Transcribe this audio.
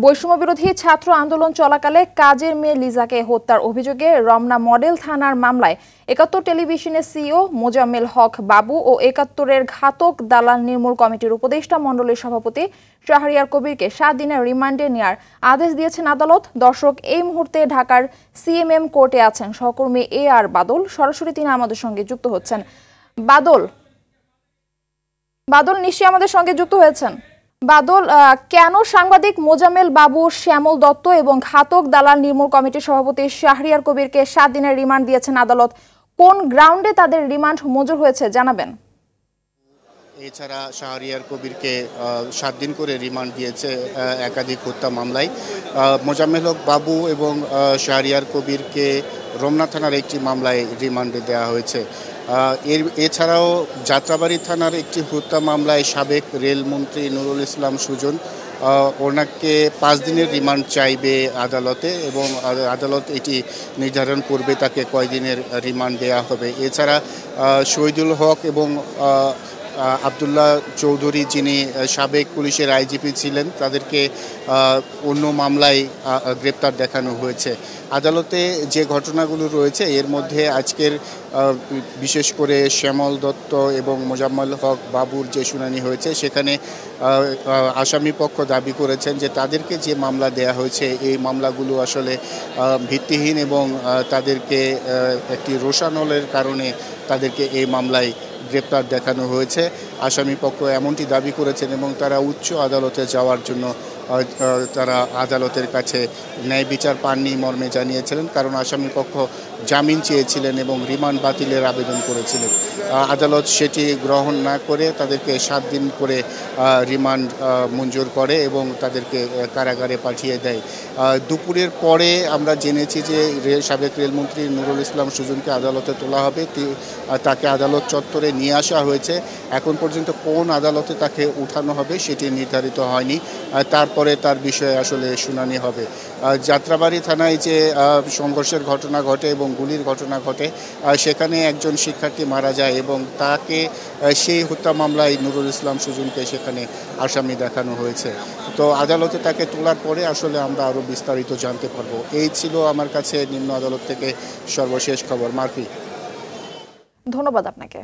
বৈষম্য বিরোধী ছাত্র আন্দোলন চলাকালে কাজের মেয়ে লিজাকে হত্যার অভিযোগে রমনা মডেল থানার মামলায় ৭১ টেলিভিশনের সিইও মোজাম্মেল হক বাবু ও ৭১-এর ঘাতক দালাল নির্মূল কমিটির উপদেষ্টা মণ্ডলীর সভাপতি শাহরিয়ার কবিরকে ৭ দিনের রিমান্ডে নেওয়ার আদেশ দিয়েছেন আদালত। দর্শক, এই মুহূর্তে ঢাকার সিএমএম কোর্টে আছেন সহকর্মী আর বাদল। সরাসরি তিনি আমাদের সঙ্গে যুক্ত হচ্ছেন। বাদল নিশ্চয়ই আমাদের সঙ্গে যুক্ত হয়েছেন। বাদল, কেন সাংবাদিক মোজাম্মেল বাবু, শ্যামল দত্ত এবং ঘাতক দালাল নির্মূল কমিটির সভাপতি শাহরিয়ার কবিরকে ৭ দিনের রিমান্ড দিয়েছেন আদালত? কোন গ্রাউন্ডে তাদের রিমান্ড মঞ্জুর হয়েছে জানাবেন। এছাড়া শাহরিয়ার কবিরকে ৭ দিন করে রিমান্ড দিয়েছে একাধিক হত্যা মামলায়। মোজাম্মেল হক বাবু এবং শাহরিয়ার কবিরকে রমনা থানার একটি মামলায় রিমান্ডে দেওয়া হয়েছে। এছাড়াও যাত্রাবাড়ি থানার একটি হত্যা মামলায় সাবেক রেলমন্ত্রী নুরুল ইসলাম সুজন ওনাকে ৫ দিনের রিমান্ড চাইবে আদালতে এবং আদালত এটি নির্ধারণ করবে তাকে কয়দিনের রিমান্ড দেওয়া হবে। এছাড়া শহীদুল হক এবং আবদুল্লাহ চৌধুরী, যিনি সাবেক পুলিশের আইজিপি ছিলেন, তাদেরকে অন্য মামলায় গ্রেপ্তার দেখানো হয়েছে। আদালতে যে ঘটনাগুলো রয়েছে এর মধ্যে আজকের বিশেষ করে শ্যামল দত্ত এবং মোজাম্মেল হক বাবুর যে শুনানি হয়েছে সেখানে আসামি পক্ষ দাবি করেছেন যে তাদেরকে যে মামলা দেয়া হয়েছে এই মামলাগুলো আসলে ভিত্তিহীন এবং তাদেরকে একটি রোষানলের কারণে তাদেরকে এই মামলায় গ্রেপ্তার দেখানো হয়েছে। আসামি পক্ষ এমনটি দাবি করেছেন এবং তারা উচ্চ আদালতে যাওয়ার জন্য তারা আদালতের কাছে ন্যায় বিচার পাননি মর্মে জানিয়েছিলেন, কারণ আসামি পক্ষ জামিন চেয়েছিলেন এবং রিমান্ড বাতিলের আবেদন করেছিলেন। আদালত সেটি গ্রহণ না করে তাদেরকে ৭ দিন করে রিমান্ড মঞ্জুর করে এবং তাদেরকে কারাগারে পাঠিয়ে দেয়। দুপুরের পরে আমরা জেনেছি যে সাবেক রেলমন্ত্রী নুরুল ইসলাম সুজনকে আদালতে তোলা হবে, তাকে আদালত চত্বরে নিয়ে আসা হয়েছে। এখন পর্যন্ত কোন আদালতে তাকে উঠানো হবে সেটি নির্ধারিত হয়নি। তারপরে তার বিষয়ে আসলে শুনানি হবে। যাত্রাবাড়ি থানায় যে সংঘর্ষের ঘটনা ঘটে এবং গুলির ঘটনা ঘটে সেখানে একজন শিক্ষার্থী মারা যায় এবং তাকে সেই হত্যা মামলায় নুরুল ইসলাম সুজনকে সেখানে আসামি দেখানো হয়েছে। তো আদালতে তাকে তোলার পরে আসলে আমরা আরও বিস্তারিত জানতে পারবো। এই ছিল আমার কাছে নিম্ন আদালত থেকে সর্বশেষ খবর। মার্ফি, ধন্যবাদ আপনাকে।